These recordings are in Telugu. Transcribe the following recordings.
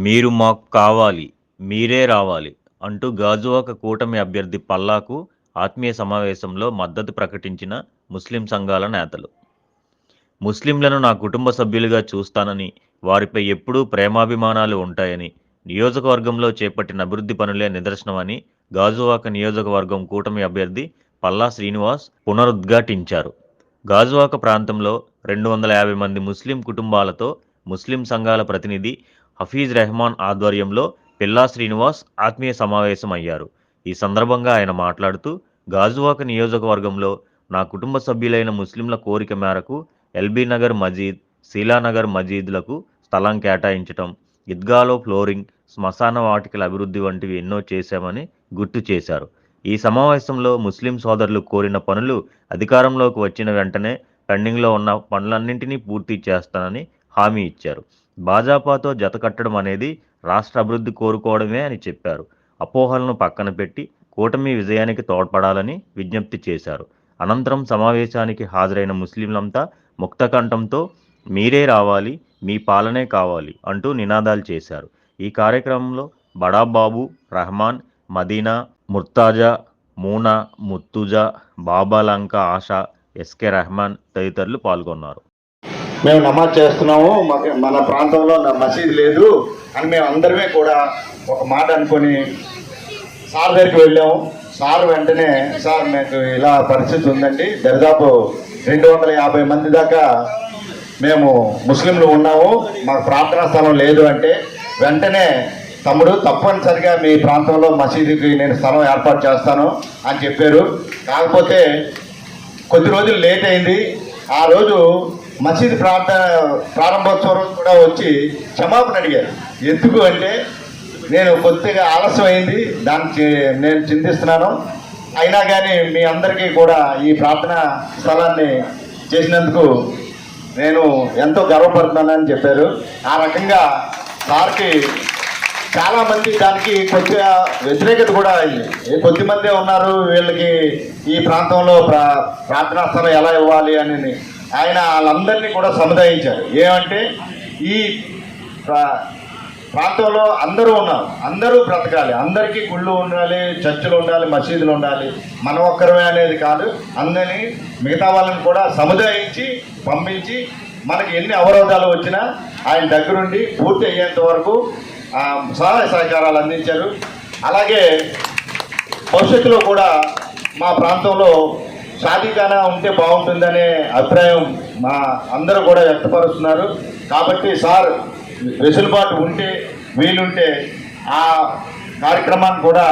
మీరు మాకు కావాలి, మీరే రావాలి అంటూ గాజువాక కూటమి అభ్యర్థి పల్లాకు ఆత్మీయ సమావేశంలో మద్దతు ప్రకటించిన ముస్లిం సంఘాల నేతలు. ముస్లింలను నా కుటుంబ సభ్యులుగా చూస్తానని, వారిపై ఎప్పుడూ ప్రేమాభిమానాలు ఉంటాయని, నియోజకవర్గంలో చేపట్టిన అభివృద్ధి పనులే నిదర్శనమని గాజువాక నియోజకవర్గం కూటమి అభ్యర్థి పల్లా శ్రీనివాస్ పునరుద్ఘాటించారు. గాజువాక ప్రాంతంలో 250 మంది ముస్లిం కుటుంబాలతో ముస్లిం సంఘాల ప్రతినిధి హఫీజ్ రెహమాన్ ఆధ్వర్యంలో పిల్లా శ్రీనివాస్ ఆత్మీయ సమావేశం అయ్యారు. ఈ సందర్భంగా ఆయన మాట్లాడుతూ, గాజువాక నియోజకవర్గంలో నా కుటుంబ సభ్యులైన ముస్లింల కోరిక మేరకు ఎల్బీ నగర్ మజీద్, శీలానగర్ మజీద్లకు స్థలం కేటాయించటం, ఈద్గాలో ఫ్లోరింగ్, శ్మశాన వాటికల అభివృద్ధి వంటివి ఎన్నో చేశామని గుర్తు చేశారు. ఈ సమావేశంలో ముస్లిం సోదరులు కోరిన పనులు అధికారంలోకి వచ్చిన వెంటనే పెండింగ్లో ఉన్న పనులన్నింటినీ పూర్తి చేస్తానని హామీ ఇచ్చారు. భాజపాతో జతకట్టడం అనేది రాష్ట్ర అభివృద్ధి కోరుకోవడమే అని చెప్పారు. అపోహలను పక్కన పెట్టి కూటమి విజయానికి తోడ్పడాలని విజ్ఞప్తి చేశారు. అనంతరం సమావేశానికి హాజరైన ముస్లింలంతా ముక్తకంఠంతో మీరే రావాలి, మీ పాలనే కావాలి అంటూ నినాదాలు చేశారు. ఈ కార్యక్రమంలో బడాబాబు, రహమాన్, మదీనా, ముర్తాజా, మూనా, ముత్తుజా, బాబాలంక ఆషా, ఎస్కే రెహమాన్ తదితరులు పాల్గొన్నారు. మేము నమాజ్ చేస్తున్నాము, మన ప్రాంతంలో మసీదు లేదు అని మేము అందరమే కూడా ఒక మాట అనుకొని సార్ దగ్గరికి వెళ్ళాము. సార్ వెంటనే, సార్ మీకు ఇలా పరిస్థితి ఉందండి, దరిదాపు 250 మంది దాకా మేము ముస్లింలు ఉన్నాము, మాకు ప్రార్థనా స్థలం లేదు అంటే, వెంటనే తమ్ముడు తప్పనిసరిగా మీ ప్రాంతంలో మసీదుకి నేను స్థలం ఏర్పాటు చేస్తాను అని చెప్పారు. కాకపోతే కొద్ది రోజులు లేట్ అయింది. ఆ రోజు మసీదు ప్రారంభోత్సవం కూడా వచ్చి క్షమాపణ అడిగారు. ఎందుకు అంటే, నేను కొద్దిగా ఆలస్యం అయింది, దానికి నేను చింతిస్తున్నాను, అయినా కానీ మీ అందరికీ కూడా ఈ ప్రార్థనా స్థలాన్ని చేసినందుకు నేను ఎంతో గర్వపడుతున్నానని చెప్పారు. ఆ రకంగా సార్కి చాలామంది దానికి కొద్దిగా వ్యతిరేకత కూడా అయింది. కొద్దిమందే ఉన్నారు, వీళ్ళకి ఈ ప్రాంతంలో ప్రార్థనా స్థలం ఎలా ఇవ్వాలి అని ఆయన వాళ్ళందరినీ కూడా సముదాయించారు. ఏమంటే, ఈ ప్రాంతంలో అందరూ ఉన్నారు, అందరూ బ్రతకాలి, అందరికీ గుళ్ళు ఉండాలి, చర్చిలు ఉండాలి, మసీదులు ఉండాలి, మన ఒక్కరమే అనేది కాదు, అందరినీ మిగతా వాళ్ళని కూడా సముదాయించి పంపించి మనకి ఎన్ని అవరోధాలు వచ్చినా ఆయన దగ్గరుండి పూర్తి అయ్యేంత వరకు సహాయ సహకారాలు అందించారు. అలాగే భవిష్యత్తులో కూడా మా ప్రాంతంలో షాదీఖానా ఉంటే బాగుంటుందనే అభిప్రాయం మా అందరూ కూడా వ్యక్తపరుస్తున్నారు. కాబట్టి సార్ వెసులుబాటు ఉంటే, వీలుంటే ఆ కార్యక్రమాన్ని కూడా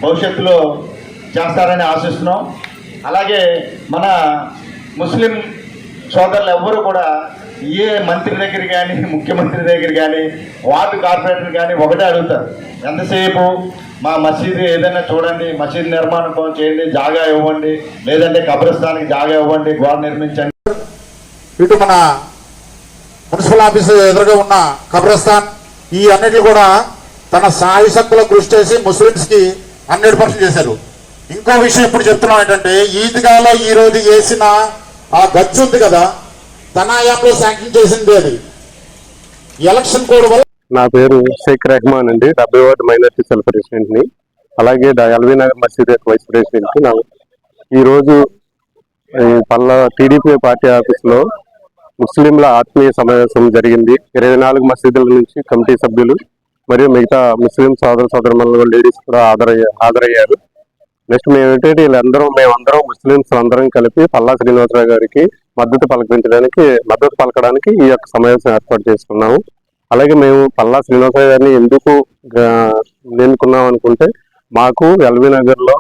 భవిష్యత్తులో చేస్తారని ఆశిస్తున్నాం. అలాగే మన ముస్లిం సోదరులు ఎవ్వరూ కూడా ఏ మంత్రి దగ్గర కానీ, ముఖ్యమంత్రి దగ్గర కానీ, వార్డు కార్పొరేటర్ కానీ ఒకటే అడుగుతారు, ఎంతసేపు మా మసీదు ఏదైనా చూడండి, మసీదు నిర్మాణం చేయండి, జాగా ఇవ్వండి, లేదంటే కబ్రస్థానికి జాగా ఇవ్వండి, గోడ నిర్మించండి. ఇటు మన మున్సిపల్ ఆఫీసు ఎదురుగా ఉన్న కబ్రస్థాన్, ఈ అన్నిటి కూడా తన సాయశక్తుల కృషి చేసి ముస్లిమ్స్కి 100% చేశారు. ఇంకో విషయం ఇప్పుడు చెప్తున్నాం ఏంటంటే, ఈద్గాలో ఈ రోజు వేసిన ఆ గచ్చు ఉంది కదా, తన హయాంలో శాంక్షన్ చేసింది అది. ఎలక్షన్ కోడ్ వల్ల. నా పేరు షేక్ రెహమాన్ అండి, 70 వార్డు మైనార్టీ సెల్ ప్రెసిడెంట్ ని, అలాగే ఎల్బీ నగర్ మసీద్ వైస్ ప్రెసిడెంట్ ని. ఈరోజు పల్లా టీడీపీ పార్టీ ఆఫీసులో ముస్లింల ఆత్మీయ సమావేశం జరిగింది. 24 మసీదుల నుంచి కమిటీ సభ్యులు మరియు మిగతా ముస్లిం సోదరులు లేడీస్ కూడా హాజరయ్యారు. నెక్స్ట్ మేమందరం ముస్లింస్ అందరం కలిపి పల్లా శ్రీనివాసరావు గారికి మద్దతు పలకడానికి ఈ యొక్క సమావేశం ఏర్పాటు చేసుకున్నాము. అలాగే మేము పల్లా శ్రీనివాసరావు గారిని ఎందుకు ఎన్నుకున్నాం అనుకుంటే, మాకు ఎల్బీ నగర్లో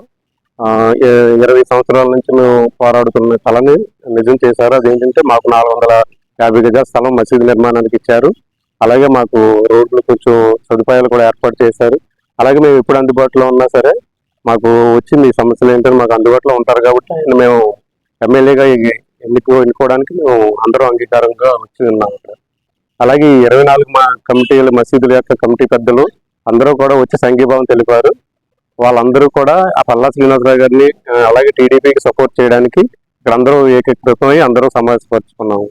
20 సంవత్సరాల నుంచి మేము పోరాడుతున్న కళని నిజం చేశారు. అదేంటంటే, మాకు 450 గజాల స్థలం మసీదు నిర్మాణానికి ఇచ్చారు. అలాగే మాకు రోడ్లు కొంచెం సదుపాయాలు కూడా ఏర్పాటు చేశారు. అలాగే మేము ఎప్పుడు అందుబాటులో ఉన్నా సరే మాకు వచ్చింది ఈ సమస్యలు ఏంటంటే మాకు అందుబాటులో ఉంటారు కాబట్టి ఆయన మేము ఎమ్మెల్యేగా ఎన్నుకోవడానికి మేము అందరూ అంగీకారంగా వచ్చి ఉన్నాం. అలాగే 24 కమిటీల మసీదుల యొక్క కమిటీ పెద్దలు అందరూ కూడా వచ్చి సంఘీభావం తెలిపారు. వాళ్ళందరూ కూడా ఆ పల్లా శ్రీనివాసరావు గారిని అలాగే టీడీపీకి సపోర్ట్ చేయడానికి ఇక్కడ అందరూ ఏకీకృతమై అందరూ సమావేశపరుచుకున్నాము.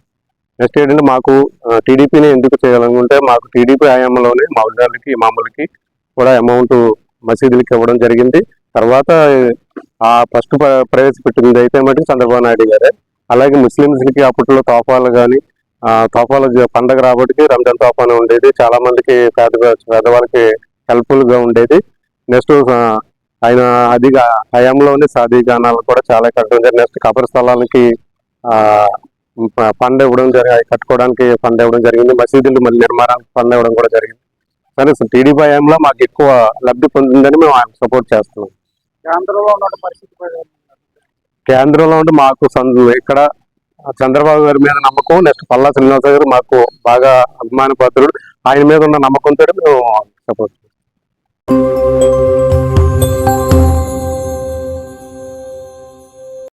నెక్స్ట్ ఏంటంటే మాకు టీడీపీని ఎందుకు చేయాలనుకుంటే మాకు టీడీపీ హయాంలోనే మౌల్యాలకి ఇమాములకి కూడా అమౌంట్ మసీదులకి ఇవ్వడం జరిగింది. తర్వాత ఆ ఫస్ట్ ప్రవేశపెట్టింది అయితే మటుకు చంద్రబాబు నాయుడు గారే. అలాగే ముస్లింస్కి అప్పట్లో తోఫాలు కానీ తోఫాల పండగ రాబట్టికి రంజాన్ తోఫాను ఉండేది, చాలా మందికి పేదవాళ్ళకి హెల్ప్ఫుల్ గా ఉండేది. నెక్స్ట్ ఆయన అది హయాంలోనే సాదీ గానాలు కూడా చాలా కట్టడం జరిగింది. నెక్స్ట్ కబర్ స్థలాలకి ఫండ్ ఇవ్వడం కట్టుకోవడానికి ఫండ్ ఇవ్వడం జరిగింది. మసీదులు మళ్ళీ నిర్మాణానికి ఫండ్ ఇవ్వడం కూడా జరిగింది. కానీ టీడీపీ హయాంలో మాకు ఎక్కువ లబ్ధి పొందిందని మేము ఆయన సపోర్ట్ చేస్తున్నాం. కేంద్రంలో ఉంటే మాకు ఇక్కడ చంద్రబాబు గారి మీద నమ్మకం, నెక్స్ట్ పల్లా శ్రీనివాస గారు మాకు బాగా అభిమాన పాత్రుడు. ఆయన మీద ఉన్న నమ్మకంతో మేము సపోర్ట్ చేస్తాం.